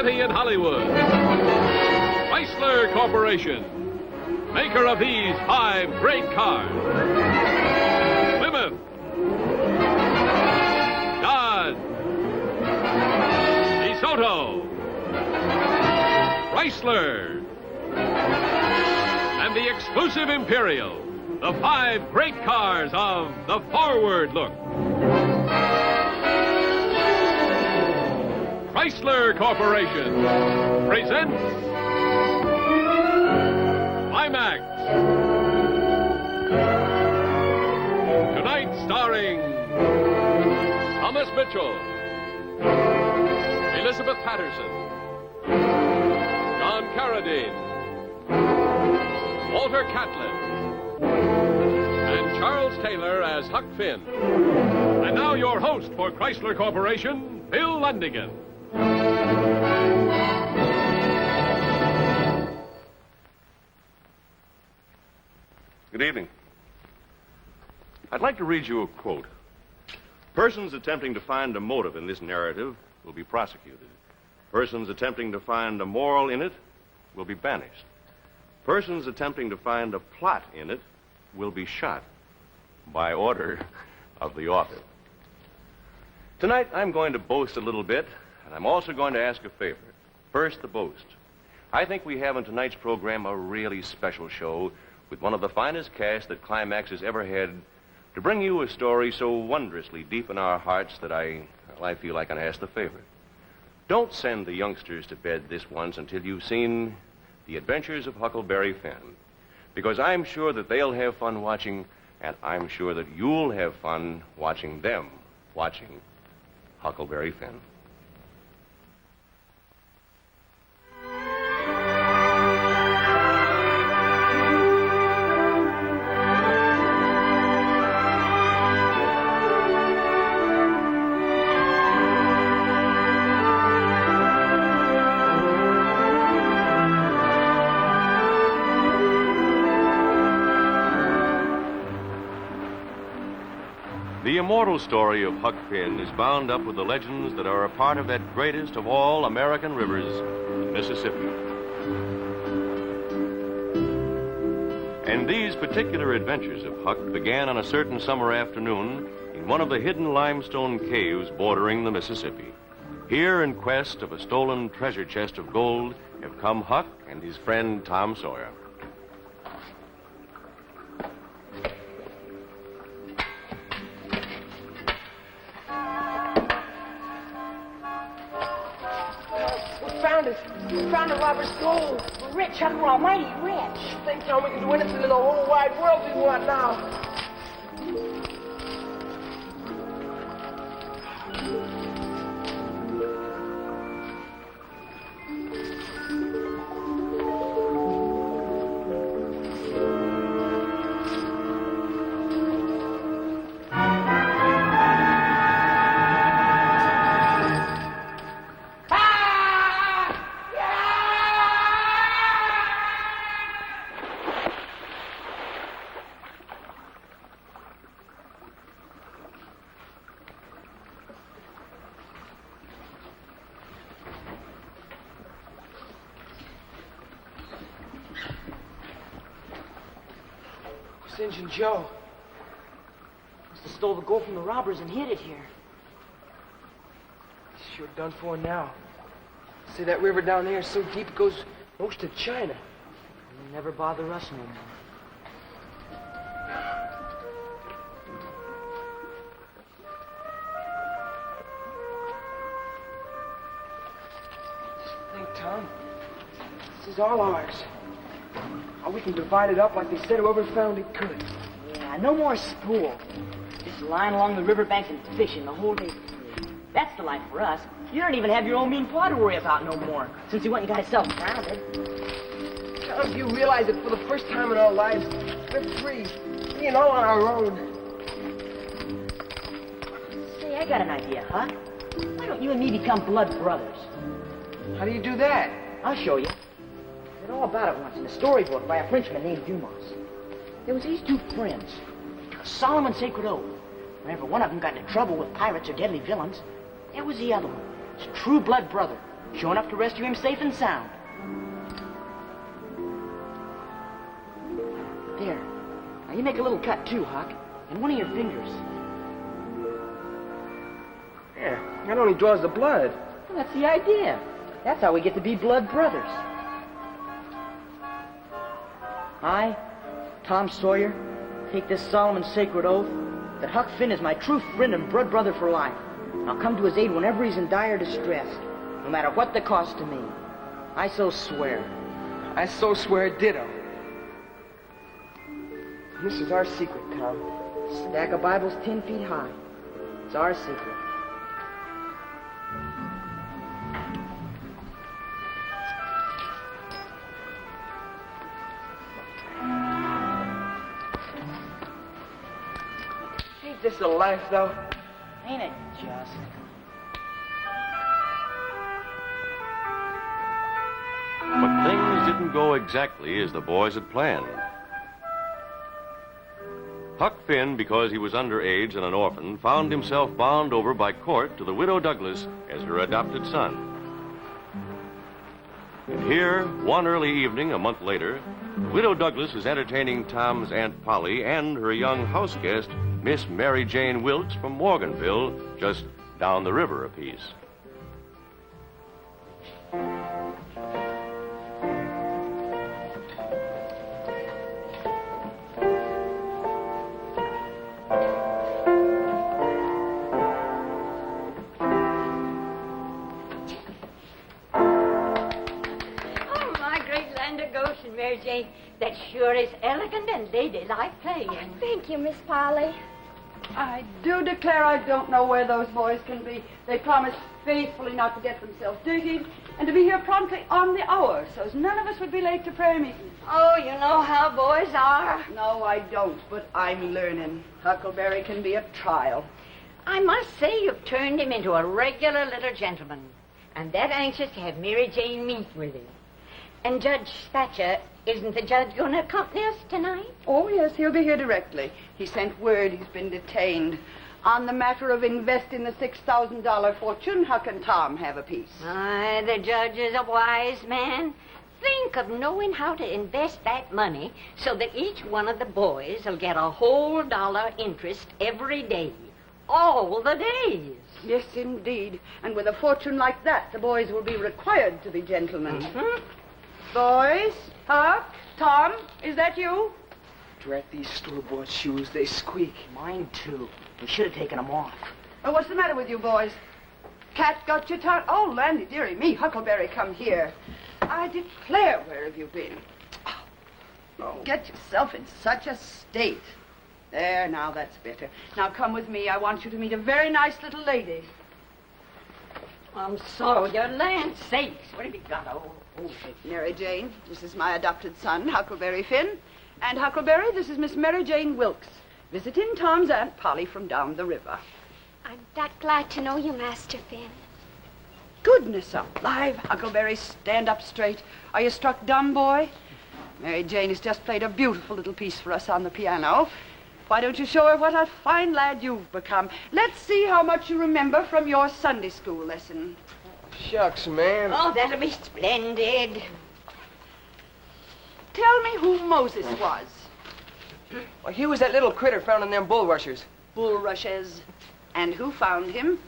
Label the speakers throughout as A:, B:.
A: city in Hollywood. Chrysler Corporation, maker of these 5 great cars. Plymouth, Dodge, DeSoto, Chrysler, and the exclusive Imperial, the 5 great cars of the forward look. Chrysler Corporation presents Climax. Tonight starring Thomas Mitchell, Elizabeth Patterson, John Carradine, Walter Catlin, and Charles Taylor as Huck Finn. And now your host for Chrysler Corporation, Bill Lundigan.
B: Good evening. I'd like to read you a quote. Persons attempting to find a motive in this narrative will be prosecuted. Persons attempting to find a moral in it will be banished. Persons attempting to find a plot in it will be shot by order of the author. Tonight, I'm going to boast a little bit, and I'm also going to ask a favor. First, the boast. I think we have in tonight's program a really special show with one of the finest casts that Climax has ever had to bring you a story so wondrously deep in our hearts that I feel I can ask the favor. Don't send the youngsters to bed this once until you've seen The Adventures of Huckleberry Finn, because I'm sure that they'll have fun watching, and I'm sure that you'll have fun watching them watching Huckleberry Finn. The immortal story of Huck Finn is bound up with the legends that are a part of that greatest of all American rivers, the Mississippi. And these particular adventures of Huck began on a certain summer afternoon in one of the hidden limestone caves bordering the Mississippi. Here, in quest of a stolen treasure chest of gold, have come Huck and his friend Tom Sawyer.
C: We found the robber's gold. We're rich, Huck. We're almighty rich. Think how we can do anything in the whole wide world we want now. Injun Joe must have stole the gold from the robbers and hid it here. He's sure done for now. See, that river down there is so deep it goes most to China. It'll never bother us no more. Just think, Tom. This is all ours. Or we can divide it up like they said whoever found it could.
D: Yeah, no more spool. Just lying along the riverbank and fishing the whole day. That's the life for us. You don't even have your own mean paw to worry about no more, since you went and got yourself grounded.
C: Tom, do you realize that for the first time in our lives, we're free. Free and all on our own.
D: Say, I got an idea, huh? Why don't you and me become blood brothers?
C: How do you do that?
D: I'll show you. I read all about it once in a storybook by a Frenchman named Dumas. There was these two friends. They took a solemn and sacred oath. Whenever one of them got into trouble with pirates or deadly villains, there was the other one, his true blood brother, showing up to rescue him safe and sound. There. Now you make a little cut too, Huck, and one of your fingers.
C: Yeah, that only draws the blood.
D: Well, that's the idea. That's how we get to be blood brothers. I, Tom Sawyer, take this solemn and sacred oath that Huck Finn is my true friend and blood brother for life. And I'll come to his aid whenever he's in dire distress, no matter what the cost to me. I so swear.
C: I so swear ditto. This is our secret, Tom.
D: Stack of Bibles 10 feet high. It's our secret.
C: Ain't this a life, though?
D: Ain't it just?
B: But things didn't go exactly as the boys had planned. Huck Finn, because he was underage and an orphan, found himself bound over by court to the widow Douglas as her adopted son. And here, one early evening, a month later, Widow Douglas is entertaining Tom's Aunt Polly and her young house guest, Miss Mary Jane Wilkes from Morganville, just down the river a piece.
E: Mary Jane, that sure is elegant and ladylike playing.
F: Thank you, Miss Polly.
G: I do declare I don't know where those boys can be. They promised faithfully not to get themselves dirtied and to be here promptly on the hour, so as none of us would be late to prayer meeting.
E: Oh, you know how boys are.
G: No, I don't, but I'm learning. Huckleberry can be a trial.
E: I must say you've turned him into a regular little gentleman, and that anxious to have Mary Jane meet with him. And Judge Thatcher, isn't the judge going to accompany us tonight?
G: Oh, yes, he'll be here directly. He sent word he's been detained. On the matter of investing the $6,000 fortune, Huck and Tom have a piece.
E: Aye, the judge is a wise man. Think of knowing how to invest that money so that each one of the boys will get a whole dollar interest every day. All the days.
G: Yes, indeed. And with a fortune like that, the boys will be required to be gentlemen.
E: Mm-hmm.
G: Boys, Huck, Tom, is that you?
C: Drat these store-bought shoes, they squeak.
D: Mine too. We should have taken them off.
G: Oh, what's the matter with you boys? Cat got your tongue? Oh, Landy, dearie me, Huckleberry, come here. I declare, where have you been? Oh, get yourself in such a state. There, now that's better. Now come with me. I want you to meet a very nice little lady.
E: I'm sorry, your land sakes. What have you got? Oh,
G: Mary Jane, this is my adopted son, Huckleberry Finn. And Huckleberry, this is Miss Mary Jane Wilkes, visiting Tom's Aunt Polly from down the river.
F: I'm that glad to know you, Master Finn.
G: Goodness alive, Huckleberry, stand up straight. Are you struck dumb, boy? Mary Jane has just played a beautiful little piece for us on the piano. Why don't you show her what a fine lad you've become? Let's see how much you remember from your Sunday school lesson.
C: Shucks, man.
E: Oh, that'll be splendid.
G: Tell me who Moses was.
C: Well, he was that little critter found in them bulrushers.
G: Bulrushes. And who found him?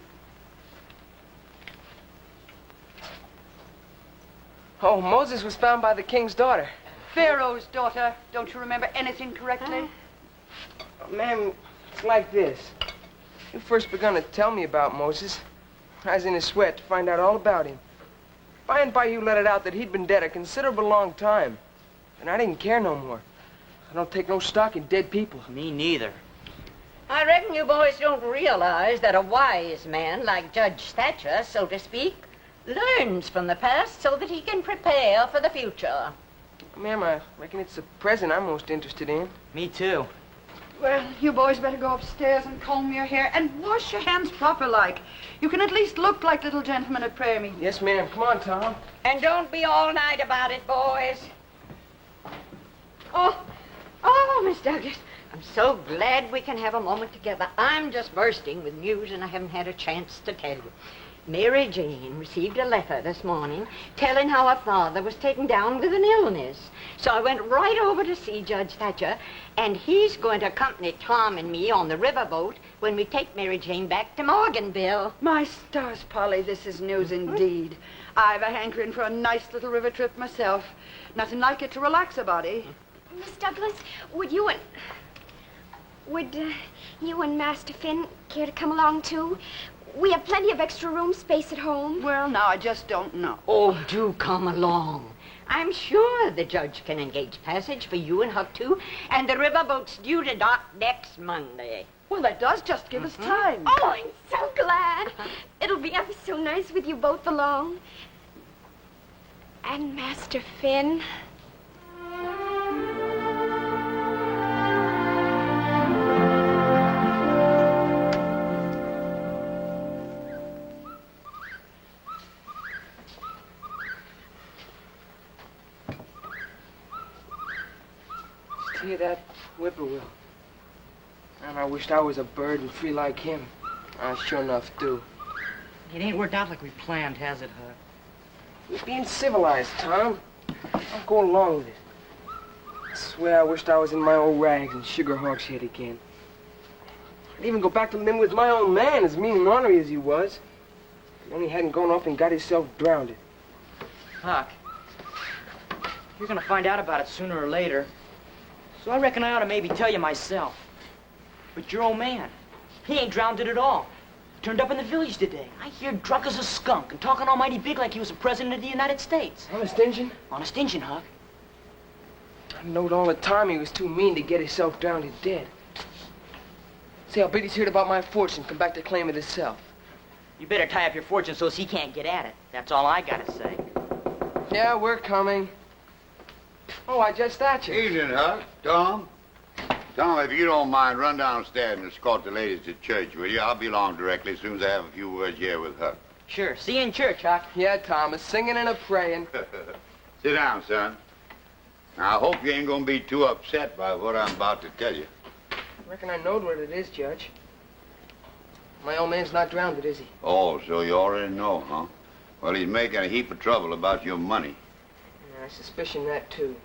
C: Oh, Moses was found by the king's daughter.
G: Pharaoh's daughter. Don't you remember anything correctly?
C: Oh, ma'am, it's like this. You first begun to tell me about Moses. I was in a sweat to find out all about him. By and by, you let it out that he'd been dead a considerable long time. And I didn't care no more. I don't take no stock in dead people.
D: Me neither.
E: I reckon you boys don't realize that a wise man like Judge Thatcher, so to speak, learns from the past so that he can prepare for the future.
C: Ma'am, I reckon it's the present I'm most interested in.
D: Me too.
G: Well, you boys better go upstairs and comb your hair and wash your hands proper like. You can at least look like little gentlemen at prayer meeting.
C: Yes, ma'am. Come on, Tom.
E: And don't be all night about it, boys. Oh, Miss Douglas, I'm so glad we can have a moment together. I'm just bursting with news and I haven't had a chance to tell you. Mary Jane received a letter this morning telling how her father was taken down with an illness. So I went right over to see Judge Thatcher, and he's going to accompany Tom and me on the riverboat when we take Mary Jane back to Morganville.
G: My stars, Polly, this is news indeed. I've a hankering for a nice little river trip myself. Nothing like it to relax a body.
F: Miss Douglas, would you and Master Finn care to come along, too? We have plenty of extra room space at home.
G: Well, now, I just don't know.
E: Oh, do come along. I'm sure the judge can engage passage for you and Huck, too, and the riverboat's due to dock next Monday.
G: Well, that does just give us time.
F: Oh, I'm so glad. It'll be ever so nice with you both along. And Master Finn.
C: Hear that whippoorwill? And I wished I was a bird and free like him. I sure enough do.
D: It ain't worked out like we planned, has it, Huck?
C: You're being civilized, Tom. I'll go along with it. I swear I wished I was in my old rags and Sugar Hawk's head again. I'd even go back to living with my own man, as mean and ornery as he was. If he only hadn't gone off and got himself drowned.
D: Huck, you're gonna find out about it sooner or later. So I reckon I ought to maybe tell you myself. But your old man, he ain't drowned it at all. Turned up in the village today. I hear drunk as a skunk and talking almighty big like he was the president of the United States.
C: Honest Injun?
D: Honest Injun, Huck.
C: I knowed all the time he was too mean to get himself drowned and dead. Say, I'll bet he's heard about my fortune, come back to claim it himself.
D: You better tie up your fortune so he can't get at it. That's all I gotta say.
C: Yeah, we're coming. Oh, I Judge Thatcher.
H: Evening, Huck. Tom? Tom, if you don't mind, run downstairs and escort the ladies to church, will you? I'll be along directly as soon as I have a few words here with Huck.
D: Sure. See you in church, Huck.
C: Yeah, Thomas, singing and a-praying.
H: Sit down, son. Now, I hope you ain't gonna be too upset by what I'm about to tell you.
C: Reckon I knowed what it is, Judge. My old man's not drowned, is he?
H: Oh, so you already know, huh? Well, he's making a heap of trouble about your money.
C: Yeah, I suspicion that, too.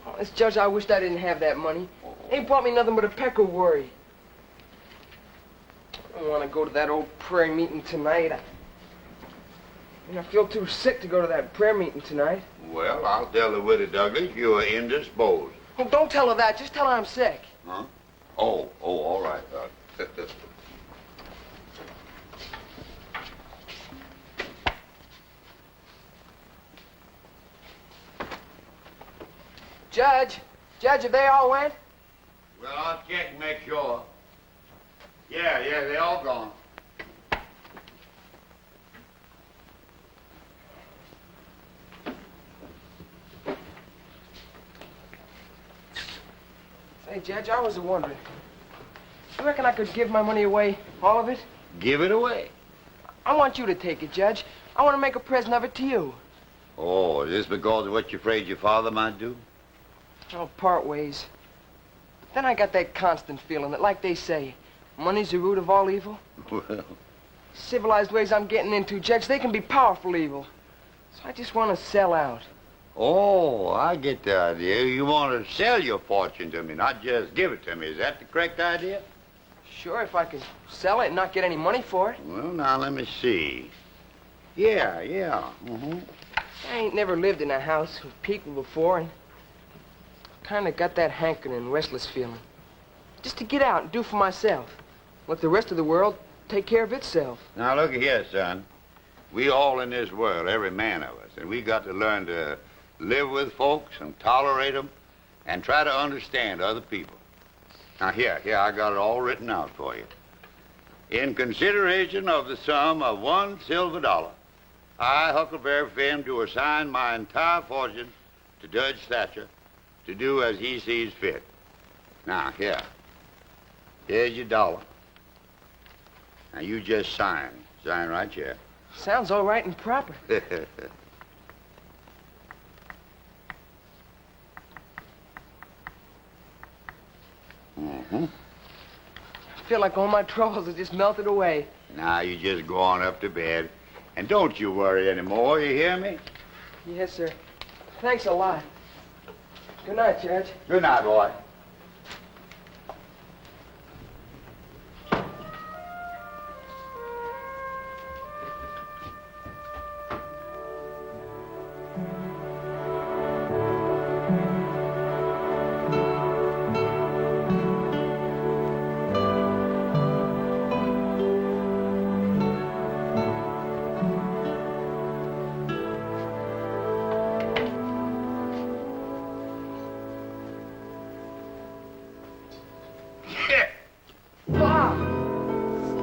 C: Oh, this Judge, I wished I didn't have that money. Ain't brought me nothing but a peck of worry. I don't want to go to that old prayer meeting tonight. I feel too sick to go to that prayer meeting tonight.
H: Well, I'll tell the widow Douglas you are indisposed.
C: Oh, don't tell her that. Just tell her I'm sick.
H: Huh? Oh, all right, Huck.
C: Judge, have they all went?
H: Well, I'll check and make sure. Yeah, they all gone.
C: Say, Judge, I was wondering. You reckon I could give my money away, all of it?
H: Give it away.
C: I want you to take it, Judge. I want to make a present of it to you.
H: Oh, is this because of what you're afraid your father might do?
C: I'll part ways. But then I got that constant feeling that, like they say, money's the root of all evil.
H: Well,
C: Civilized ways I'm getting into, Judge, they can be powerful evil. So I just want to sell out.
H: oh, I get the idea. You want to sell your fortune to me, not just give it to me. Is that the correct idea?
C: Sure, if I can sell it and not get any money for it.
H: Well, now, let me see. Yeah.
C: I ain't never lived in a house with people before, and kind of got that hankering, restless feeling. Just to get out and do for myself. Let the rest of the world take care of itself.
H: Now, look here, son. We all in this world, every man of us, and we got to learn to live with folks and tolerate them and try to understand other people. Now, here, I got it all written out for you. In consideration of the sum of $1 silver, I, Huckleberry Finn, do assign my entire fortune to Judge Thatcher to do as he sees fit. Now, here's your dollar. Now, you just sign. Sign right here.
C: Sounds all right and proper. feel like all my troubles have just melted away.
H: Now, you just go on up to bed. And don't you worry anymore, you hear me?
C: Yes, sir. Thanks a lot. Good night, Judge.
H: Good night, boy.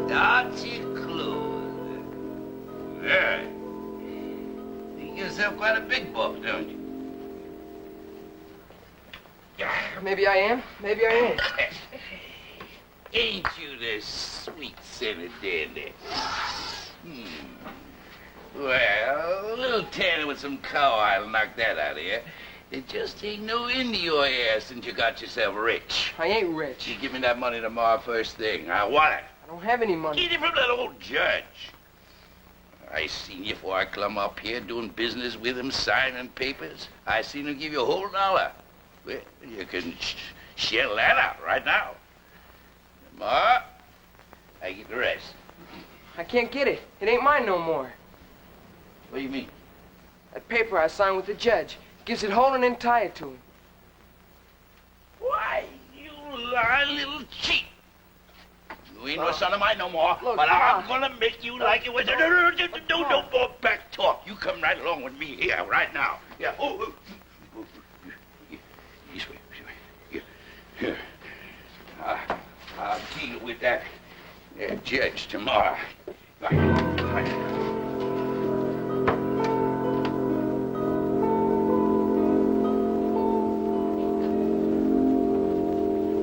I: Start your clothes. Very. Think yourself quite a big buck, don't you?
C: Maybe I am. Maybe I ain't.
I: Ain't you the sweet-scented dandy? Well, a little tanner with some cow oil knock that out of you. There just ain't no end to your ass since you got yourself rich.
C: I ain't rich.
I: You give me that money tomorrow first thing. I want it.
C: I don't have any money.
I: Get it from that old judge. I seen you before I clumb up here doing business with him, signing papers. I seen him give you a whole $1. Well, you can shell that out right now. Tomorrow, I get the rest.
C: I can't get it. It ain't mine no more.
I: What do you mean?
C: That paper I signed with the judge gives it whole and entire to him.
I: Why, you lying little cheat. You ain't no son of mine no more,
C: Look,
I: but I'm
C: Pa.
I: gonna make you like it with it. No more back talk. You come right along with me here, right now. Yeah. Oh. This way. Here. I'll deal with that judge tomorrow. Right.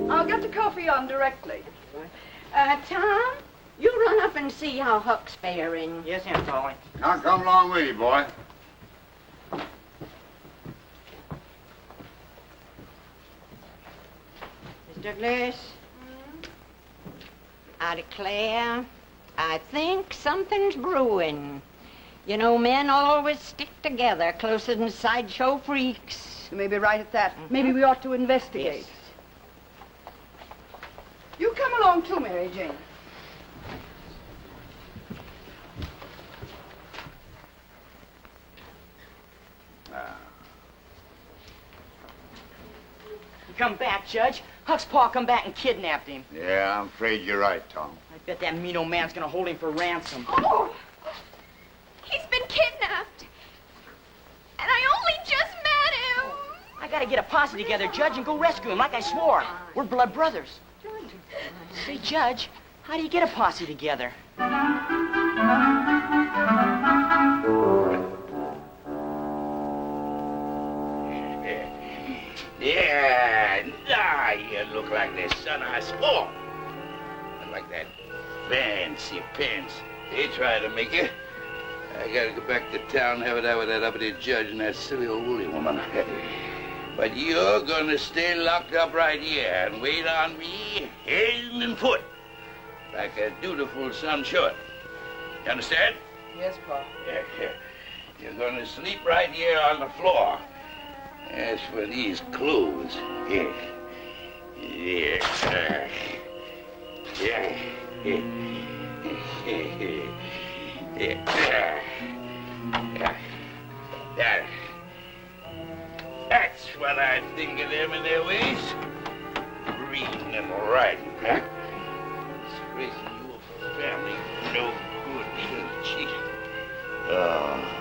G: I'll get the coffee on directly.
E: Tom, you run up and see how Huck's faring.
D: Yes, Aunt Polly.
H: I'll come along with you, boy.
E: Miss Douglas? I declare, I think something's brewing. You know, men always stick together closer than sideshow freaks.
G: You may be right at that. Maybe we ought to investigate.
E: Yes.
G: You come along too, Mary Jane.
D: You come back, Judge. Huck's pa come back and kidnapped him.
H: Yeah, I'm afraid you're right, Tom.
D: I bet that mean old man's gonna hold him for ransom.
F: Oh! He's been kidnapped. And I only just met him.
D: I gotta get a posse together, Judge, and go rescue him like I swore. We're blood brothers. Say, Judge, how do you get a posse together?
I: Yeah, now you look like the son I swore. Not like that fancy pants they try to make you. I gotta go back to town and have it out with that uppity judge and that silly old woolly woman. But you're gonna stay locked up right here and wait on me, hand and foot, like a dutiful son should. You understand?
C: Yes, Pa.
I: Yeah. You're gonna sleep right here on the floor. As for these clothes, yeah. That's what I think of them and their ways. Reading and writing, huh? Disgracing your family, no good, little cheat. Oh.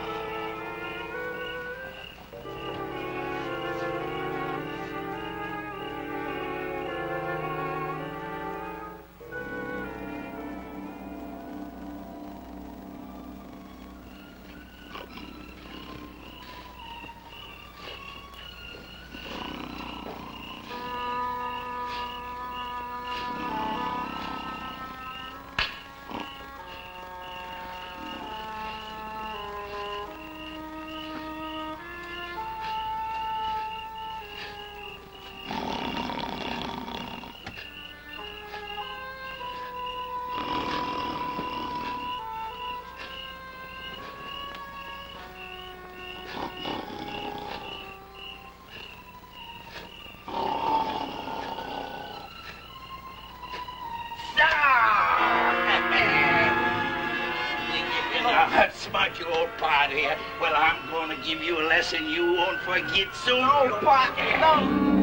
I: your old pa here. Well, I'm going to give you a lesson you won't forget soon.
C: No, Pa, no.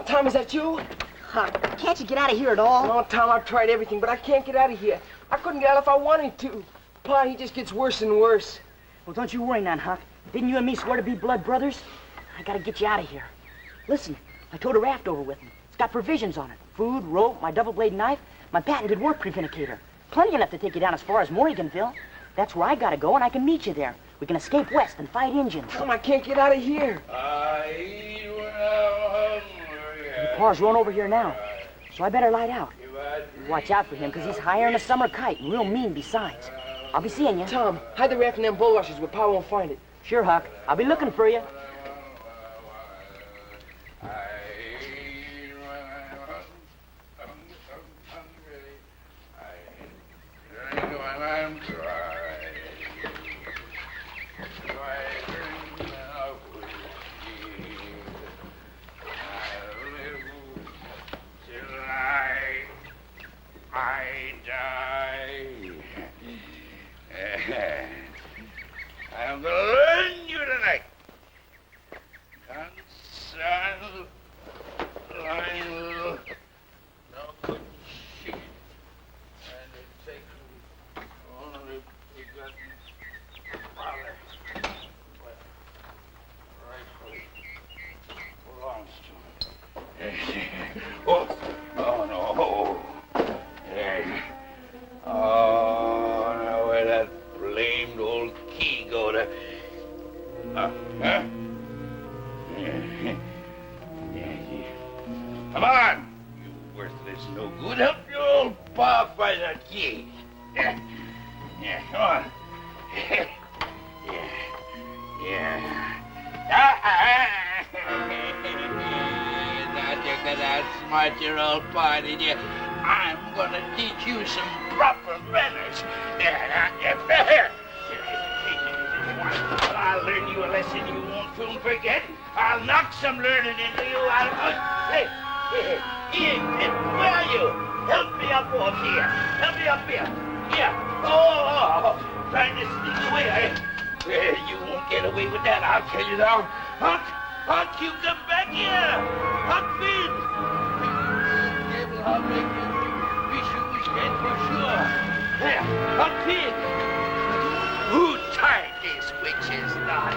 C: Tom, is that you?
D: Huck, can't you get out of here at all?
C: No, Tom, I've tried everything, but I can't get out of here. I couldn't get out if I wanted to. Pa, he just gets worse and worse.
D: Well, don't you worry none, Huck. Didn't you and me swear to be blood brothers? I gotta get you out of here. Listen, I towed a raft over with me. It's got provisions on it. Food, rope, my double-blade knife, my patented work preventicator. Plenty enough to take you down as far as Morganville. That's where I gotta go, and I can meet you there. We can escape west and fight Indians.
C: Tom, I can't get out of here.
D: Your pa's run over here now, so I better light out. Watch out for him, because he's higher than a summer kite and real mean besides. I'll be seeing you.
C: Tom, hide the raft in them bulrushes where Pa won't find it.
D: Sure, Huck. I'll be looking for you.
I: I'm gonna learn you tonight. Console, line, no good shit. And it takes only begotten father. But rightfully belongs to him. Oh no. Yeah. Oh, now where that blamed old key go to? Huh? Yeah. Come on, you worthless no good. Help your old pa find that key. Yeah, come on. Yeah. Now you're gonna outsmart your old pa, did you? I'm gonna teach you some proper manners. I'll learn you a lesson you won't soon forget. I'll knock some learning into you. Hey, where are you? Help me up off here. Help me up here. Yeah. Oh, trying to sneak away. You won't get away with that, I'll tell you now. Huck, you come back here. Huck Finn. Devil, I'll make you wish you was dead for sure. There, Huck Finn. Who tied this witch's knot?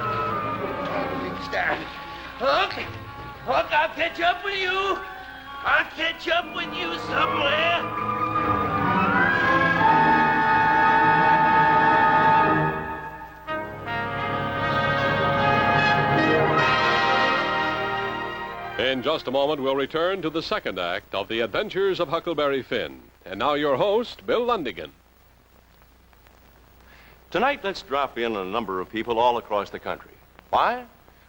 I: Huck, I'll catch up with you. I'll catch up with you somewhere.
A: In just a moment, we'll return to the second act of The Adventures of Huckleberry Finn. And now your host, Bill Lundigan.
B: Tonight, let's drop in a number of people all across the country. Why?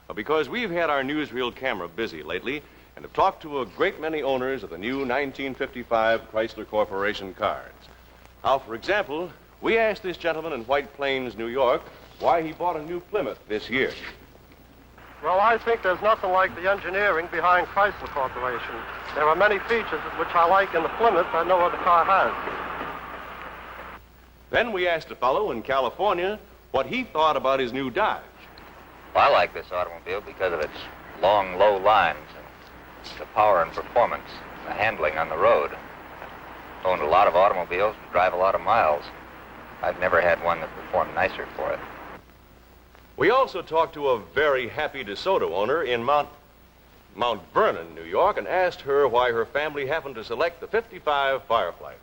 B: Well, because we've had our newsreel camera busy lately and have talked to a great many owners of the new 1955 Chrysler Corporation cars. Now, for example, we asked this gentleman in White Plains, New York, why he bought a new Plymouth this year.
J: Well, I think there's nothing like the engineering behind Chrysler Corporation. There are many features which I like in the Plymouth that no other car has.
B: Then we asked a fellow in California what he thought about his new Dodge.
K: Well, I like this automobile because of its long, low lines and the power and performance and the handling on the road. I've owned a lot of automobiles and drive a lot of miles. I've never had one that performed nicer for it.
B: We also talked to a very happy DeSoto owner in Mount Vernon, New York, and asked her why her family happened to select the 55 Firefly.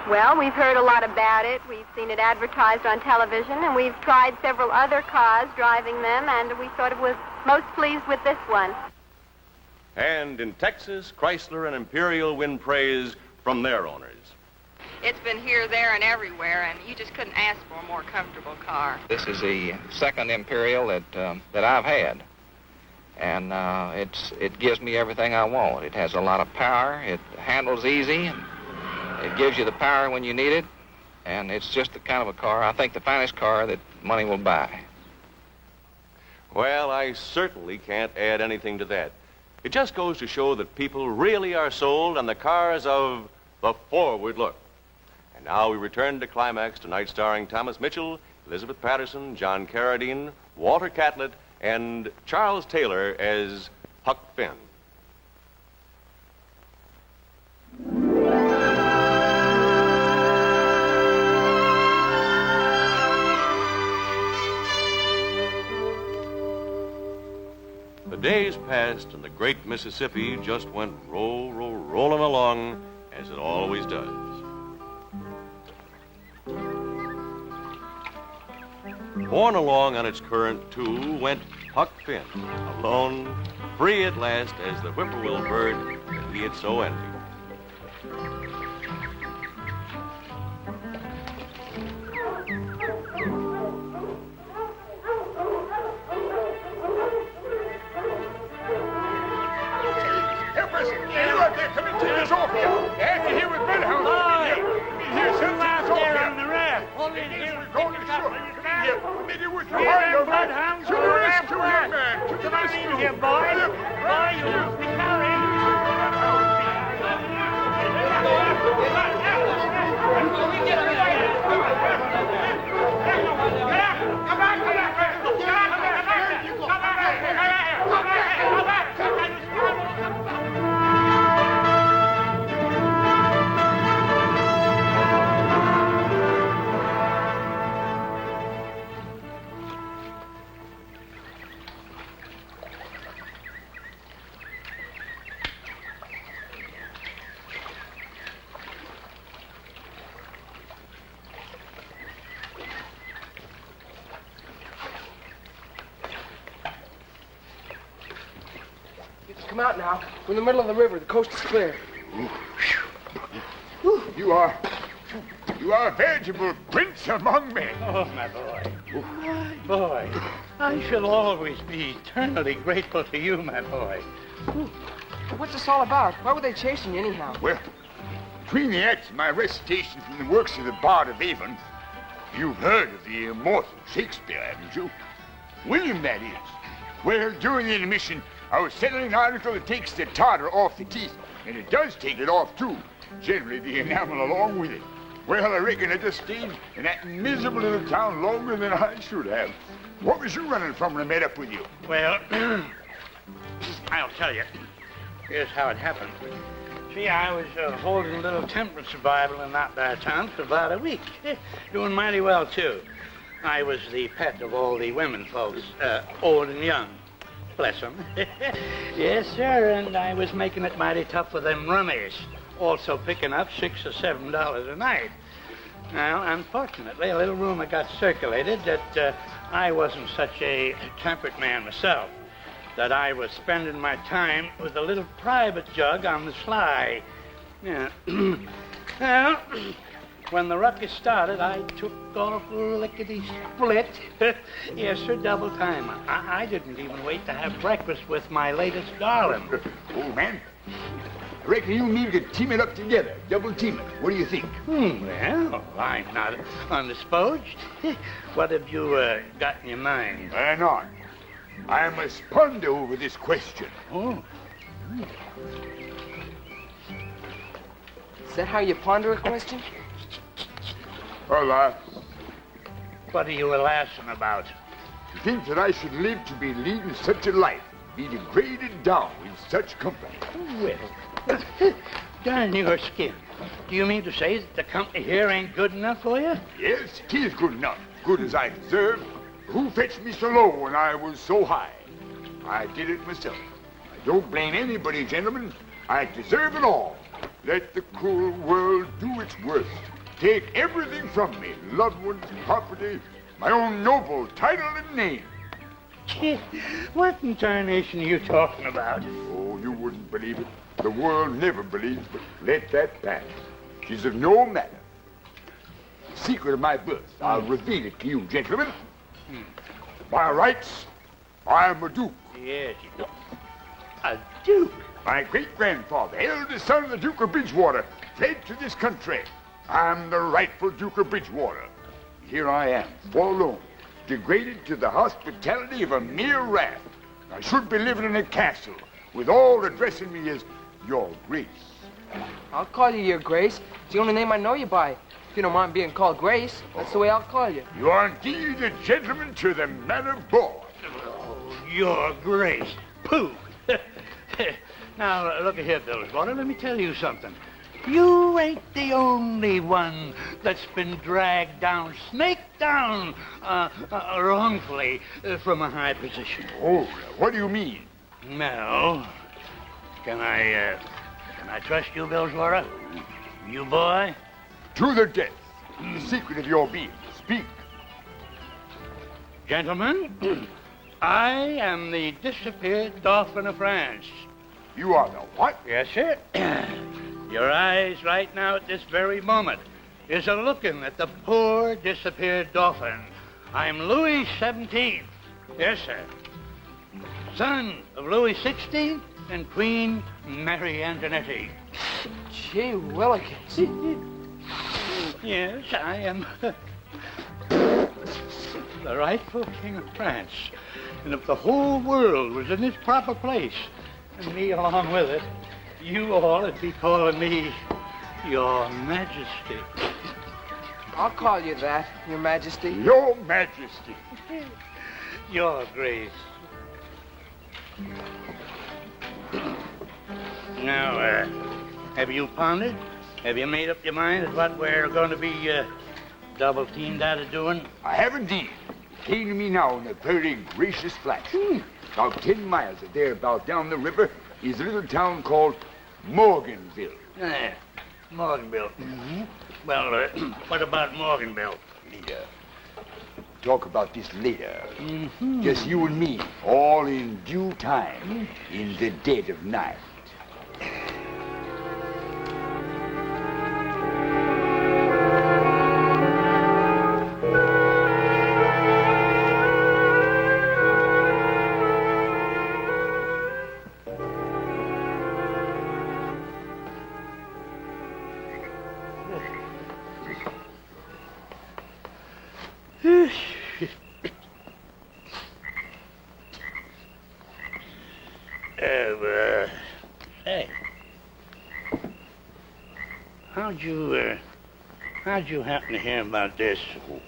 L: Well, we've heard a lot about it. We've seen it advertised on television, and we've tried several other cars, driving them, and we sort of was most pleased with this one.
B: And in Texas, Chrysler and Imperial win praise from their owners.
M: It's been here, there, and everywhere, and you just couldn't ask for a more comfortable car.
K: This is the second Imperial that I've had. And it gives me everything I want. It has a lot of power. It handles easy. And it gives you the power when you need it. And it's just the kind of a car, I think, the finest car that money will buy.
B: Well, I certainly can't add anything to that. It just goes to show that people really are sold on the cars of the forward look. And now we return to Climax tonight, starring Thomas Mitchell, Elizabeth Patterson, John Carradine, Walter Catlett, and Charles Taylor as Huck Finn. The days passed, and the great Mississippi just went rolling along, as it always does. Borne along on its current, too, went Huck Finn, alone, free at last as the whippoorwill bird that he had so envied.
N: Help us! You out there, come and take us off here! After here with Bloodhound. Here, some lines off here. On the raft. We're going to shore. Maybe with your heart, young man. To the rescue, young man. To the rescue. Here, boy. Boy, you must be
C: Come out now. We're in the middle of the river. The coast is clear.
N: You are a veritable prince among men.
O: Oh, my boy. My boy. I shall always be eternally grateful to you, my boy.
C: What's this all about? Why were they chasing you anyhow?
N: Well, between the acts of my recitation from the works of the Bard of Avon, you've heard of the immortal Shakespeare, haven't you? William, that is. Well, during the intermission, I was settling an article that takes the tartar off the teeth, and it does take it off, too. Generally, the enamel along with it. Well, I reckon I just stayed in that miserable little town longer than I should have. What was you running from when I met up with you?
O: Well, I'll tell you. Here's how it happened. See, I was holding a little temperance revival in that there town for about a week. Doing mighty well, too. I was the pet of all the women folks, old and young. Bless them. Yes, sir, and I was making it mighty tough for them rummies. Also picking up $6 or $7 a night. Now, unfortunately, a little rumor got circulated that I wasn't such a temperate man myself. That I was spending my time with a little private jug on the sly. Yeah. Well, when the ruckus started, I took off lickety-split. Yes, sir, double time. I didn't even wait to have breakfast with my latest darling.
N: Old man, I reckon you need to team it up together. Double team it. What do you think?
O: Well, I'm not undisposed. What have you got in your mind?
N: Why not? I must ponder over this question.
O: Oh.
C: Is that how you ponder a question?
N: Well,
O: What are you laughing about?
N: to think that I should live to be leading such a life, be degraded down in such company.
O: Well, darn your skin. Do you mean to say that the company here ain't good enough for you?
N: Yes, it is good enough. Good as I deserve. Who fetched me so low when I was so high? I did it myself. Don't blame anybody, gentlemen. I deserve it all. Let the cruel world do its worst. Take everything from me, loved ones, property, my own noble title and name.
O: What in tarnation are you talking about?
N: Oh, you wouldn't believe it. The world never believes, but let that pass. She's of no matter. The secret of my birth, I'll reveal it to you, gentlemen. By rights, I'm a duke.
O: Yes, a duke?
N: My great-grandfather, eldest son of the Duke of Bridgewater, fled to this country. I'm the rightful Duke of Bridgewater. Here I am, forlorn, degraded to the hospitality of a mere rat. I should be living in a castle, with all addressing me as Your Grace.
C: I'll call you Your Grace. It's the only name I know you by. If you don't mind being called Grace, that's the way I'll call you.
N: You are indeed a gentleman to the manner born.
O: Oh, Your Grace. Pooh! Now, look here, Billswater, let me tell you something. You ain't the only one that's been dragged down, snaked down, wrongfully from a high position.
N: Oh, what do you mean?
O: Well, can I trust you, Billswater? You boy?
N: To the death. The secret of your being. Speak.
O: Gentlemen, I am the disappeared Dauphin of France.
N: You are the what?
O: Yes, sir. Your eyes right now at this very moment is a-looking at the poor disappeared Dauphin. I'm Louis XVII. Yes, sir. Son of Louis XVI and Queen Mary Antoinette.
C: Gee willikins.
O: Yes, I am the rightful King of France. And if the whole world was in its proper place, and me along with it, you all would be calling me Your Majesty.
C: I'll call you that, Your Majesty.
N: Your Majesty.
O: Your Grace. Now, have you pondered? Have you made up your mind at what we're going to be double-teamed out of doing?
N: I have indeed. It came to me now in a very gracious flash. About 10 miles or thereabout down the river is a little town called Morganville.
O: Morganville. Mm-hmm. Well, what about Morganville?
N: Later. Talk about this later. Mm-hmm. Just you and me, all in due time, in the dead of night.
O: Hey. How'd you happen to hear about this?
N: Oh,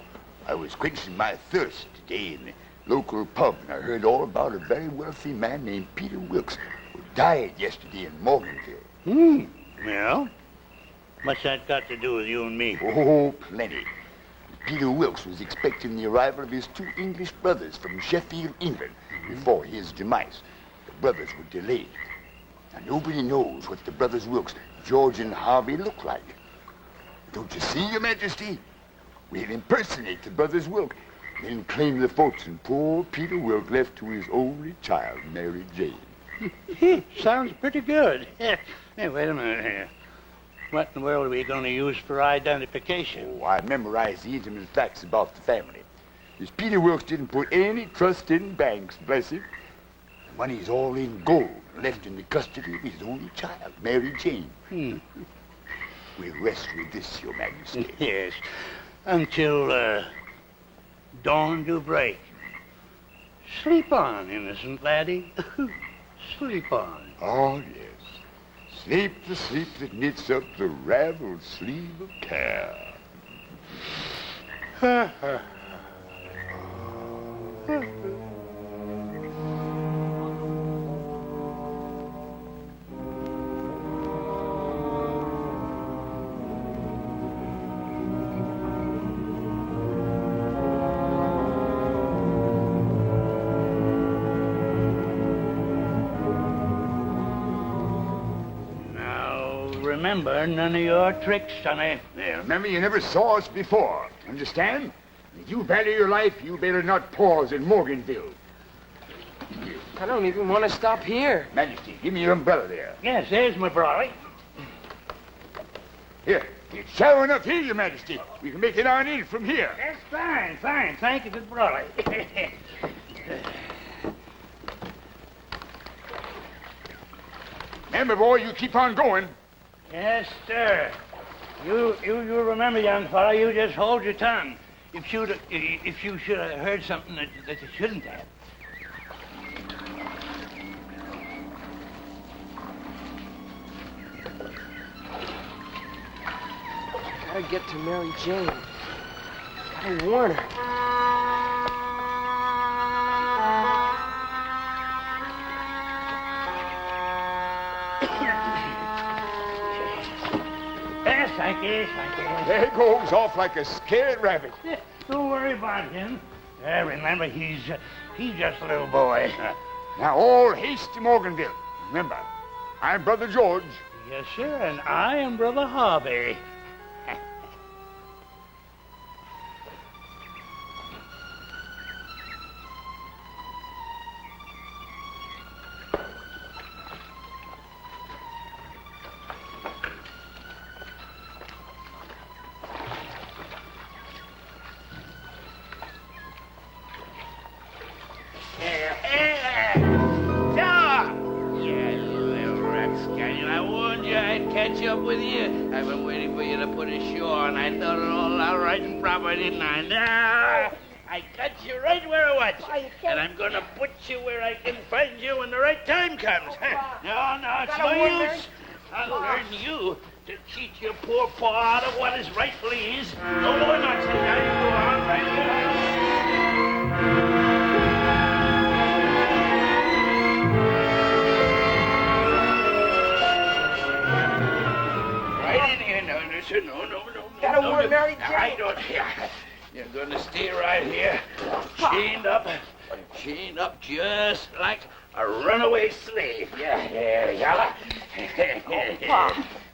N: I was quenching my thirst today in the local pub, and I heard all about a very wealthy man named Peter Wilkes who died yesterday in Morganville.
O: Well, what's that got to do with you and me?
N: Oh, plenty. Peter Wilkes was expecting the arrival of his 2 English brothers from Sheffield, England, before his demise. The brothers were delayed. Now, nobody knows what the brothers Wilkes, George and Harvey, look like. Don't you see, Your Majesty? We'll impersonate the brothers Wilkes, then claim the fortune poor Peter Wilkes left to his only child, Mary Jane.
O: Sounds pretty good. Hey, wait a minute here. What in the world are we going to use for identification?
N: Oh, I memorized the intimate facts about the family. This Peter Wilkes didn't put any trust in banks, bless him. The money's all in gold, left in the custody of his only child, Mary Jane. We'll rest with this, Your Majesty.
O: Yes, until dawn do break. Sleep on, innocent laddie. Sleep on.
N: Oh, yes. Sleep the sleep that knits up the raveled sleeve of care.
O: remember none of your tricks, sonny.
N: Yeah, remember you never saw us before. Understand? If you value your life, you better not pause in Morganville.
C: I don't even want to stop here.
N: Majesty, give me your umbrella there.
O: Yes, there's my brolly.
N: Here, it's shallow enough here, Your Majesty. We can make it on in from here.
O: That's fine, fine. Thank you for the brolly.
N: Remember, boy, you keep on going.
O: Yes, sir. You remember, young fellow, you just hold your tongue. If you should have heard something that you shouldn't have.
C: Gotta get to Mary Jane. Gotta warn her.
O: Yes, thank you.
N: There he goes, off like a scared rabbit.
O: Don't worry about him. Remember, he's just a little boy.
N: Now, all haste to Morganville. Remember, I'm Brother George.
O: Yes, sir, and I am Brother Harvey.
I: With you. I've been waiting for you to put ashore, and I thought it all out right and proper, didn't I? Now, I got you right where I want you, and I'm going to put you where I can find you when the right time comes. No, it's no use. I'll learn you to cheat your poor paw out of what is rightfully his. No more nonsense. Now you go on right here. No.
C: Gotta warn Mary Jane.
I: I don't. You're gonna stay right here, chained up just like a runaway slave. Yeah, yalla.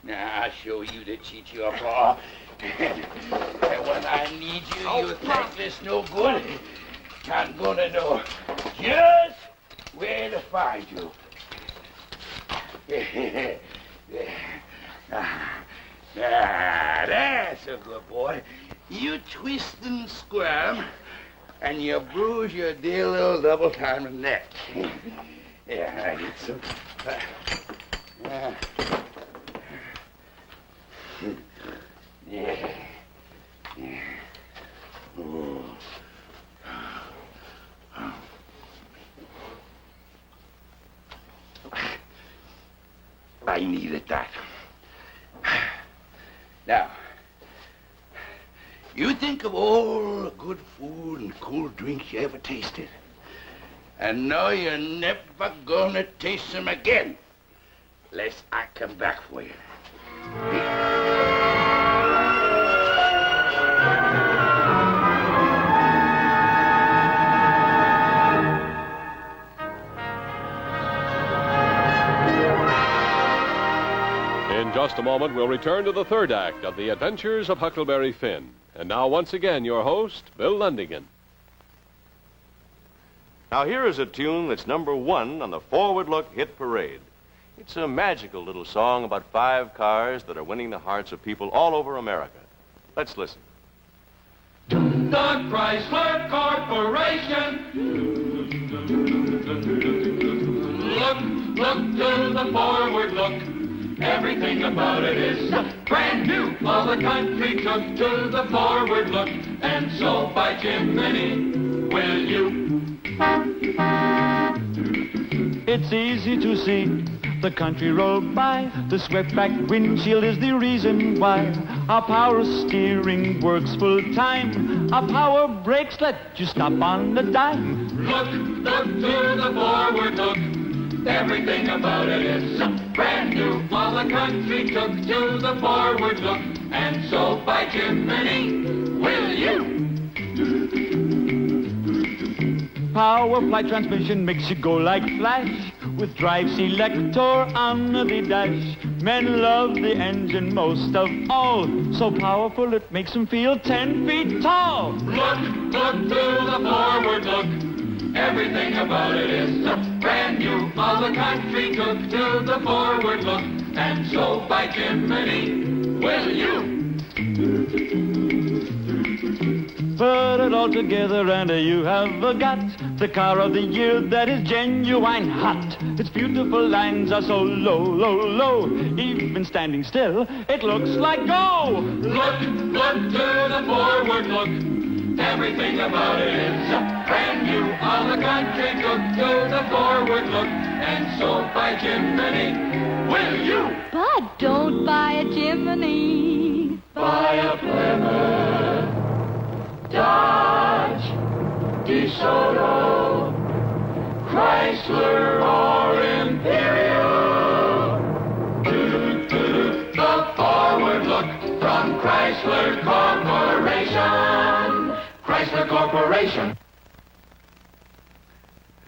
I: Now I'll show you to cheat your paw. When I need you, you think this no good. I'm gonna know just where to find you. That's a good boy. You twist and squirm, and you bruise your dear little double-timing neck. Yeah, I get some. Yeah. Oh. I needed that. Now, you think of all the good food and cool drinks you ever tasted. And now you're never gonna taste them again. Unless I come back for you.
A: In just a moment, we'll return to the third act of The Adventures of Huckleberry Finn. And now, once again, your host, Bill Lundigan.
B: Now, here is a tune that's #1 on the Forward Look Hit Parade. It's a magical little song about 5 cars that are winning the hearts of people all over America. Let's listen.
P: The Chrysler Corporation. Look to the forward look. Everything about it is brand new. All the country took to the forward look. And so by Jiminy, will you?
Q: It's easy to see the country road by. The swept back windshield is the reason why. Our power steering works full time. Our power brakes let you stop on the dime.
P: Look to the forward look. Everything about it is brand new. All the country took to the forward look. And so by Jiminy, will you?
Q: Power fly transmission makes you go like flash. With drive selector on the dash. Men love the engine most of all. So powerful it makes them feel 10 feet tall.
P: Look to the forward look. Everything about it is brand new. All the country took to the forward look. And so by Jiminy, will you?
Q: Put it all together and you have got the car of the year that is genuine hot. Its beautiful lines are so low, low, low. Even standing still, it looks like go.
P: Look to the forward look. Everything about it is brand new. All the country took to the forward look. And so by Jiminy, will you?
F: But don't buy a Jiminy.
P: Buy a Plymouth, Dodge, DeSoto, Chrysler or Imperial. The forward look from Chrysler Corporation. Chrysler Corporation.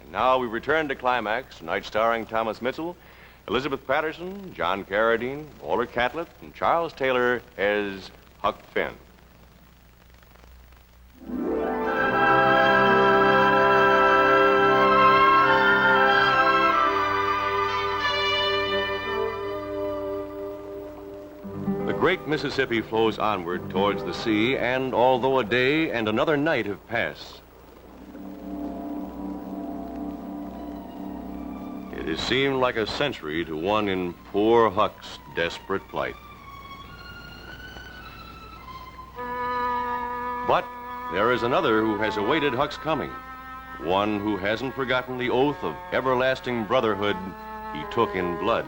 B: And now we return to Climax, tonight starring Thomas Mitchell, Elizabeth Patterson, John Carradine, Walter Catlett, and Charles Taylor as Huck Finn. The great Mississippi flows onward towards the sea, and although a day and another night have passed, it has seemed like a century to one in poor Huck's desperate plight. But there is another who has awaited Huck's coming, one who hasn't forgotten the oath of everlasting brotherhood he took in blood.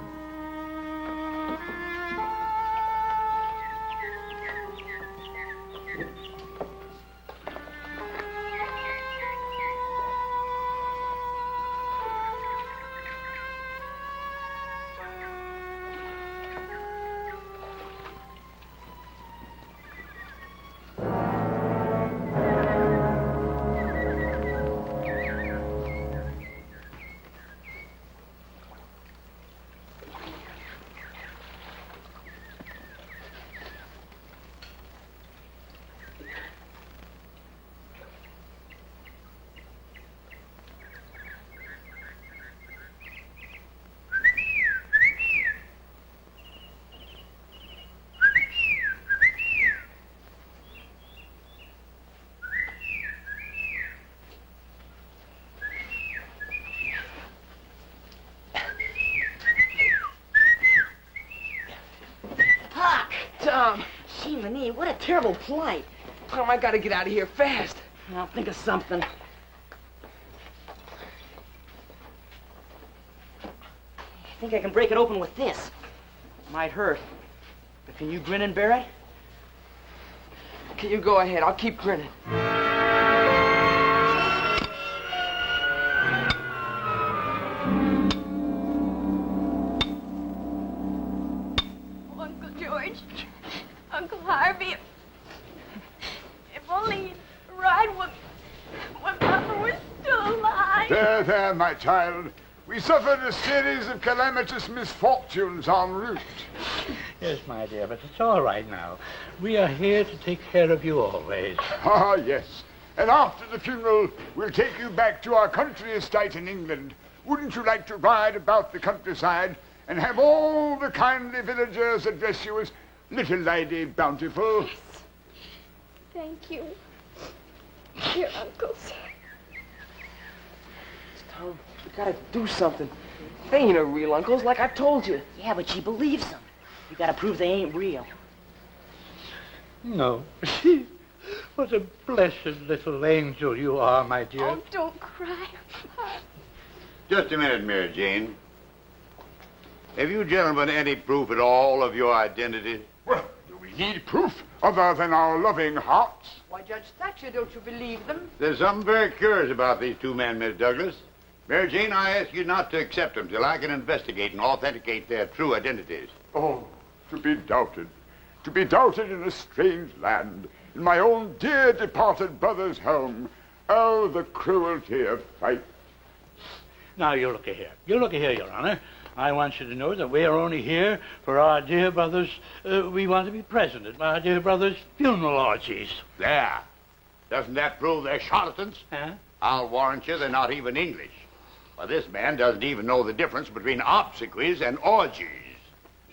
D: Gee, Manee, what a terrible plight.
C: Tom, I gotta get out of here fast.
D: I'll think of something. I think I can break it open with this. Might hurt. But can you grin and bear it?
C: Can you go ahead? I'll keep grinning.
F: Uncle George, Uncle Harvey, if only he'd ride when Papa was still alive.
N: There, my child. We suffered a series of calamitous misfortunes en route.
O: Yes, my dear, but it's all right now. We are here to take care of you always.
N: Ah, yes. And after the funeral, we'll take you back to our country estate in England. Wouldn't you like to ride about the countryside and have all the kindly villagers address you as Little Lady Bountiful?
F: Yes. Thank you, dear uncles.
C: Tom, we gotta do something. They ain't no real uncles, like I told you.
D: Yeah, but she believes them. You gotta prove they ain't real.
O: No. What a blessed little angel you are, my dear.
F: Oh, don't cry.
H: Just a minute, Mary Jane. Have you gentlemen any proof at all of your identity?
N: Well, do we need proof other than our loving hearts?
G: Why, Judge Thatcher, don't you believe them?
H: There's something very curious about these two men, Miss Douglas. Mary Jane, I ask you not to accept them till I can investigate and authenticate their true identities.
N: Oh, to be doubted. To be doubted in a strange land, in my own dear departed brother's home. Oh, the cruelty of fate.
O: Now, you look here. You look here, Your Honor. I want you to know that we are only here for our dear brother's... we want to be present at my dear brother's funeral orgies.
H: There. Doesn't that prove they're charlatans?
O: Huh?
H: I'll warrant you they're not even English. Well, this man doesn't even know the difference between obsequies and orgies.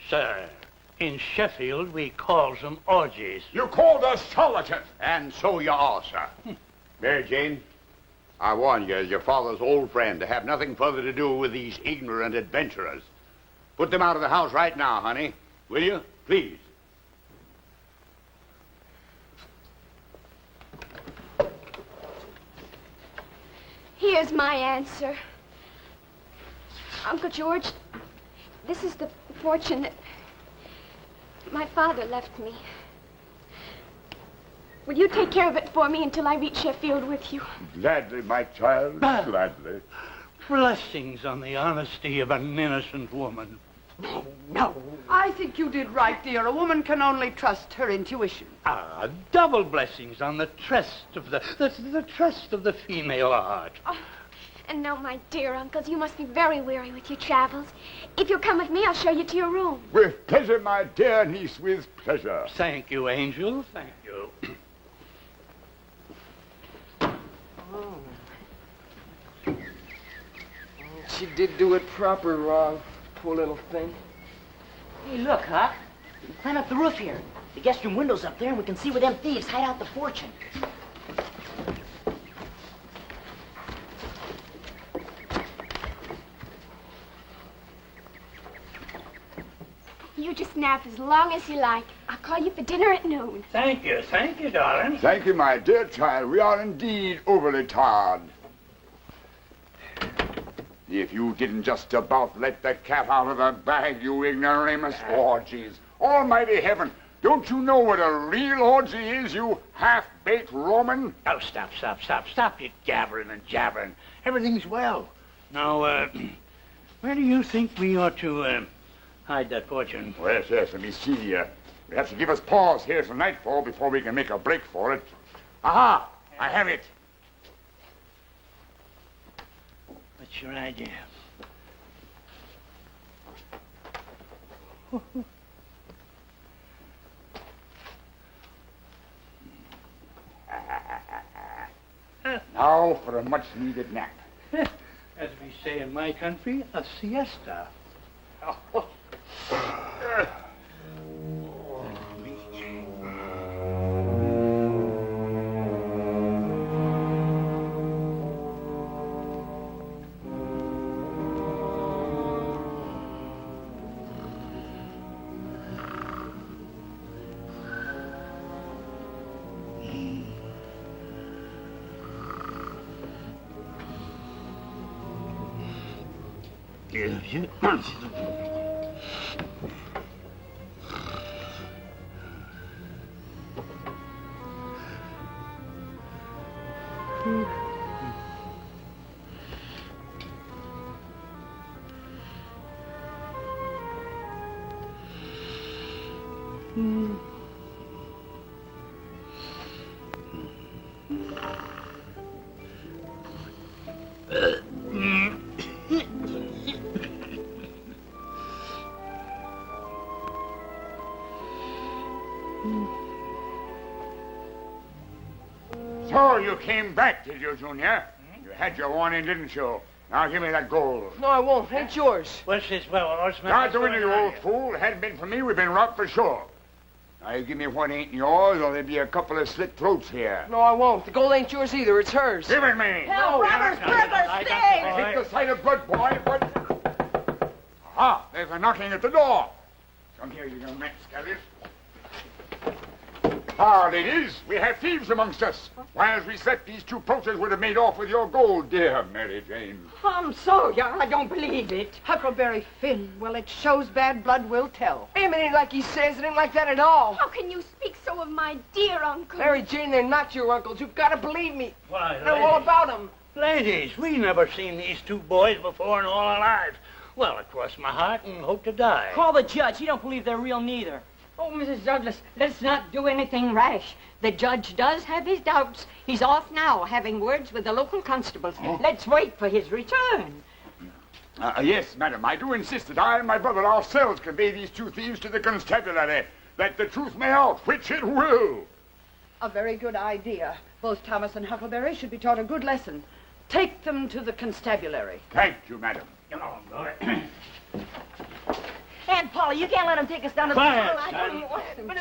O: Sir, in Sheffield, we calls them orgies.
N: You called us charlatans.
H: And so you are, sir. Mary Jane, I warn you as your father's old friend to have nothing further to do with these ignorant adventurers. Put them out of the house right now, honey. Will you? Please.
F: Here's my answer. Uncle George, this is the fortune that my father left me. Will you take care of it for me until I reach Sheffield with you?
N: Gladly, my child, gladly.
O: Blessings on the honesty of an innocent woman.
G: No. I think you did right, dear. A woman can only trust her intuition.
O: Ah, double blessings on the trust of the trust of the female heart.
F: Oh, and now, my dear uncles, you must be very weary with your travels. If you'll come with me, I'll show you to your room.
N: With pleasure, my dear niece, with pleasure.
O: Thank you, Angel. Thank you.
C: She did do it proper wrong, poor little thing.
D: Hey, look, Huck. We can climb up the roof here. The guest room window's up there, and we can see where them thieves hide out the fortune.
F: You just nap as long as you like. I'll call you for dinner at noon.
O: Thank you, darling.
N: Thank you, my dear child. We are indeed overly tired. If you didn't just about let the cat out of the bag, you ignoramus. Orgies. Almighty heaven. Don't you know what a real orgy is, you half-baked Roman?
O: Oh, stop your gabbering and jabbering. Everything's well. Now, where do you think we ought to, hide that fortune?
N: Well, yes, let me see. We have to give us pause here till nightfall before we can make a break for it. Aha! I have it.
O: What's your idea?
N: Now for a much-needed nap.
O: As we say in my country, a siesta.
N: So you came back, did you, Junior? You had your warning, didn't you? Now give me that gold.
C: No, I won't. Ain't yours.
O: What's this? Well, what's my...
N: Not doing it, you old fool. Hadn't been for me, we'd been robbed for sure. Now you give me what ain't yours, or there'll be a couple of slit throats here.
C: No, I won't. The gold ain't yours either. It's hers.
N: Give it me.
G: Hell, robbers, burglars, thieves!
N: Take the sight of blood, boy. But... Aha! There's a knocking at the door. Come here, you young rapscallion. Ah, ladies, we have thieves amongst us. While we slept, these two poachers would have made off with your gold, dear Mary Jane.
G: I'm sorry, I don't believe it. Huckleberry Finn, well, it shows bad blood will tell.
C: Damn, it ain't like he says. It ain't like that at all.
F: How can you speak so of my dear uncle?
C: Mary Jane, they're not your uncles. You've got to believe me.
O: Why,
C: I know all about them.
O: Ladies, we never seen these two boys before in all our lives. Well, I cross my heart and hope to die.
D: Call the judge. He don't believe they're real neither.
E: Oh, Mrs. Douglas, let's not do anything rash. The judge does have his doubts. He's off now, having words with the local constables. Let's wait for his return.
N: Yes, madam, I do insist that I and my brother ourselves convey these two thieves to the constabulary, that the truth may out, which it will.
G: A very good idea. Both Thomas and Huckleberry should be taught a good lesson. Take them to the constabulary.
N: Thank you, madam.
O: Come on, boy.
D: Aunt Polly, you can't let him take us down to
O: Quiet,
D: the...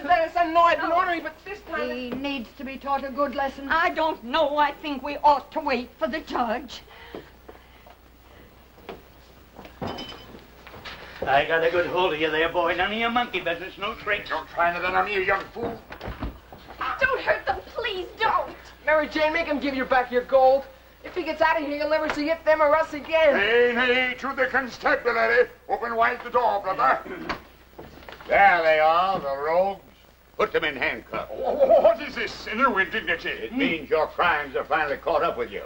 O: son.
C: Son, no, I've been ornery, but this time...
G: He needs to be taught a good lesson.
E: I don't know. I think we ought to wait for the judge.
O: I got a good hold of you there, boy. None of your monkey business, no tricks.
N: Don't try anything on me, you young fool.
F: Don't hurt them, please don't.
C: Mary Jane, make him give you back your gold. If he gets out of here, you'll never see it, them or us again.
N: Nay, nay, to the constabulary. Open wide the door, brother. There they are, the rogues.
H: Put them in handcuffs.
N: What is this? A new indignity.
H: It means your crimes are finally caught up with you.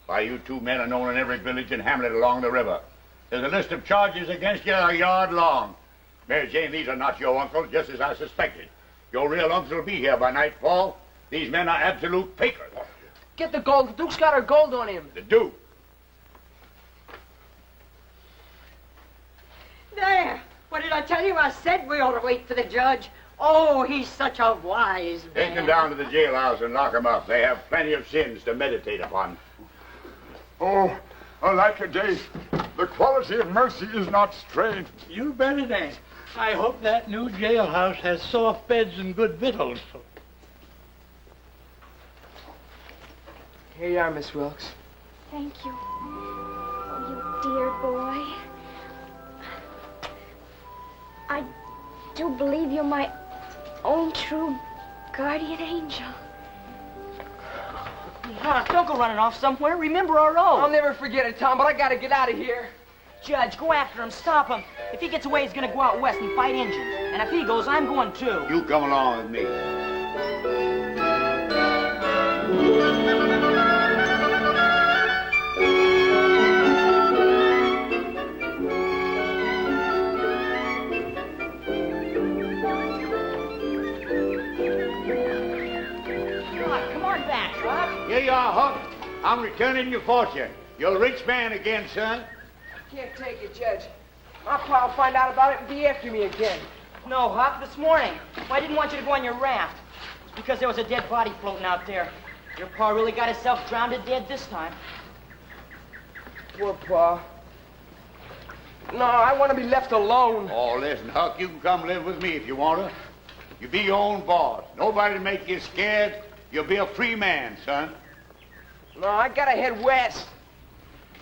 H: Why, you two men are known in every village and hamlet along the river. There's a list of charges against you a yard long. Mary Jane, these are not your uncles, just as I suspected. Your real uncle will be here by nightfall. These men are absolute fakers.
C: Get the gold. The Duke's got our gold on him.
H: The Duke?
E: There. What did I tell you? I said we ought to wait for the judge. Oh, he's such a wise man.
H: Take them down to the jailhouse and lock them up. They have plenty of sins to meditate upon.
N: Oh, alack a day. The quality of mercy is not strained.
O: You bet it ain't. I hope that new jailhouse has soft beds and good victuals.
C: Here you are, Miss Wilkes.
F: Thank you. Oh, you dear boy. I do believe you're my own true guardian angel.
D: Huck, don't go running off somewhere. Remember our oath.
C: I'll never forget it, Tom, but I gotta get out of here.
D: Judge, go after him. Stop him. If he gets away, he's gonna go out west and fight Indians. And if he goes, I'm going too.
H: You come along with me.
D: Come on back, Huck.
H: Here you are, Huck. I'm returning your fortune. You're a rich man again, son.
C: Can't take it, Judge. My pa'll find out about it and be after me again.
D: No, Huck, this morning. Well, I didn't want you to go on your raft. It's because there was a dead body floating out there. Your pa really got himself drowned dead this time.
C: Poor Pa. No, I want to be left alone.
H: Oh, listen, Huck, you can come live with me if you want to. You be your own boss. Nobody to make you scared. You'll be a free man, son.
C: No, I gotta head west.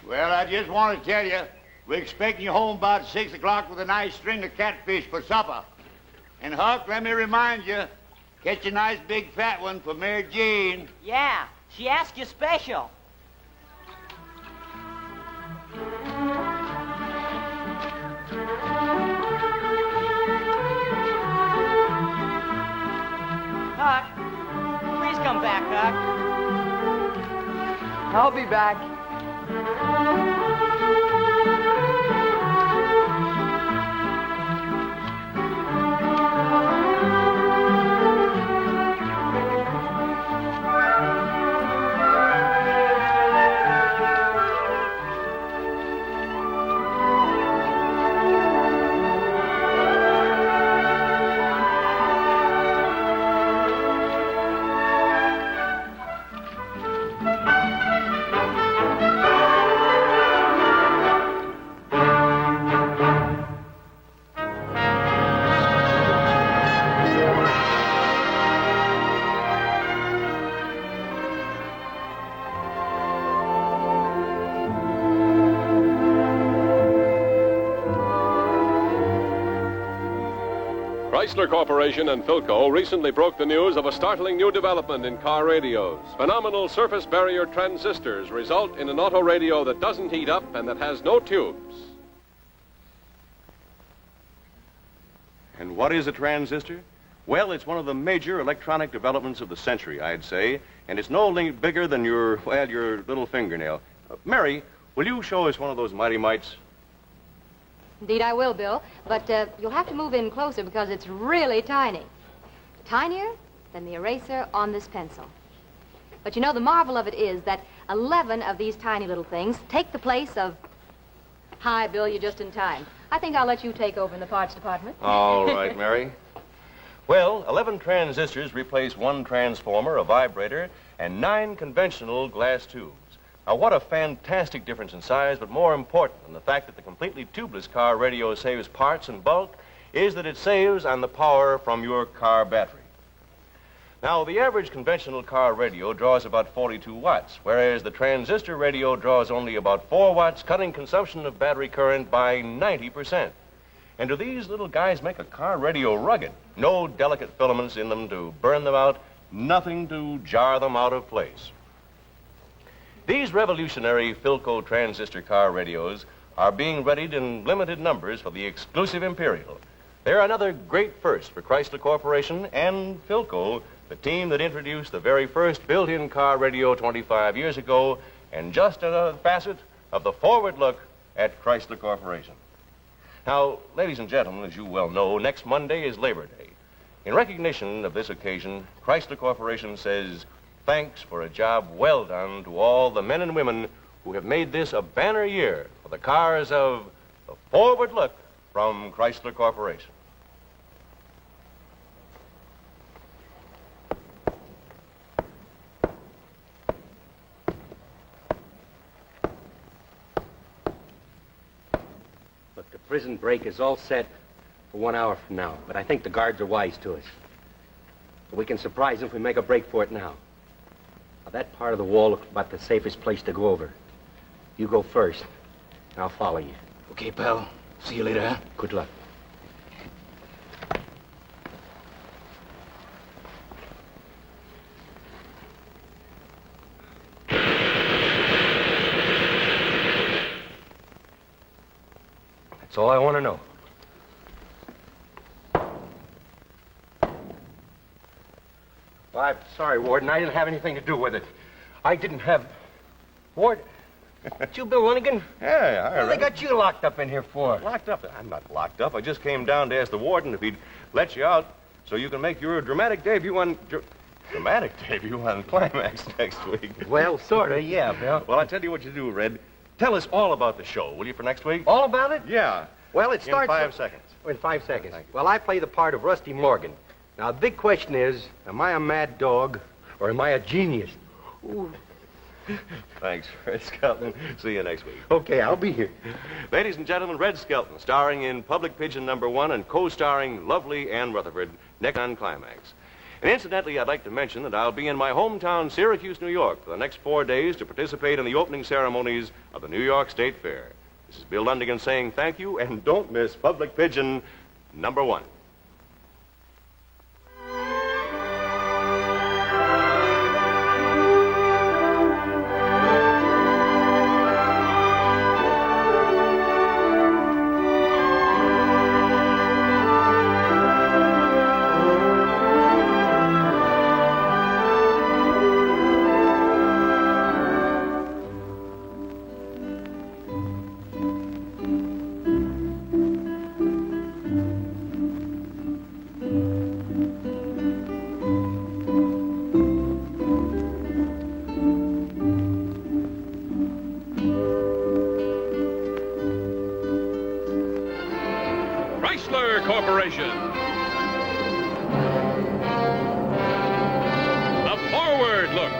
H: Well, I just want to tell you, we're expecting you home about 6 o'clock with a nice string of catfish for supper. And, Huck, let me remind you, catch a nice big fat one for Mary Jane.
D: Yeah, she asked you special. Huck, please come back, Huck.
C: I'll be back.
A: Chrysler Corporation and Philco recently broke the news of a startling new development in car radios. Phenomenal surface barrier transistors result in an auto radio that doesn't heat up and that has no tubes.
B: And what is a transistor? Well, it's one of the major electronic developments of the century, I'd say, and it's no bigger than your little fingernail. Mary, will you show us one of those mighty mites?
R: Indeed, I will, Bill. But you'll have to move in closer because it's really tiny. Tinier than the eraser on this pencil. But you know, the marvel of it is that 11 of these tiny little things take the place of... Hi, Bill, you're just in time. I think I'll let you take over in the parts department.
B: All right, Mary. Well, 11 transistors replace 1 transformer, a vibrator, and 9 conventional glass tubes. Now, what a fantastic difference in size, but more important than the fact that the completely tubeless car radio saves parts and bulk is that it saves on the power from your car battery. Now, the average conventional car radio draws about 42 watts, whereas the transistor radio draws only about 4 watts, cutting consumption of battery current by 90%. And do these little guys make a car radio rugged? No delicate filaments in them to burn them out, nothing to jar them out of place. These revolutionary Philco transistor car radios are being readied in limited numbers for the exclusive Imperial. They're another great first for Chrysler Corporation and Philco, the team that introduced the very first built-in car radio 25 years ago, and just another facet of the forward look at Chrysler Corporation. Now, ladies and gentlemen, as you well know, next Monday is Labor Day. In recognition of this occasion, Chrysler Corporation says thanks for a job well done to all the men and women who have made this a banner year for the cars of the forward look from Chrysler Corporation.
S: Look, the prison break is all set for 1 hour from now, but I think the guards are wise to us. We can surprise them if we make a break for it now. Now, that part of the wall looks about the safest place to go over. You go first, and I'll follow you.
O: Okay, pal. See you later, huh?
S: Good luck. That's all I want to know. Well, I'm sorry, Warden. I didn't have anything to do with it. I didn't have... Warden? It's you, Bill Lunigan?
B: Yeah,
S: What they got you locked up in here for?
B: Locked up? I'm not locked up. I just came down to ask the warden if he'd let you out so you can make your dramatic debut on... Dramatic debut on Climax next week.
S: Well, sort of, yeah, Bill.
B: Well, I'll tell you what you do, Red. Tell us all about the show, will you, for next week?
S: All about it?
B: Yeah.
S: Well, it starts...
B: In 5 seconds.
S: In 5 seconds. Well, I play the part of Rusty Morgan. Now, the big question is, am I a mad dog or am I a genius? Ooh.
B: Thanks, Red Skelton. See you next week.
S: Okay, I'll be here.
B: Ladies and gentlemen, Red Skelton, starring in Public Pigeon #1 and co-starring lovely Ann Rutherford, next on Climax. And incidentally, I'd like to mention that I'll be in my hometown, Syracuse, New York, for the next 4 days to participate in the opening ceremonies of the New York State Fair. This is Bill Lundigan saying thank you, and don't miss Public Pigeon #1.
A: Chrysler Corporation. The Forward Look.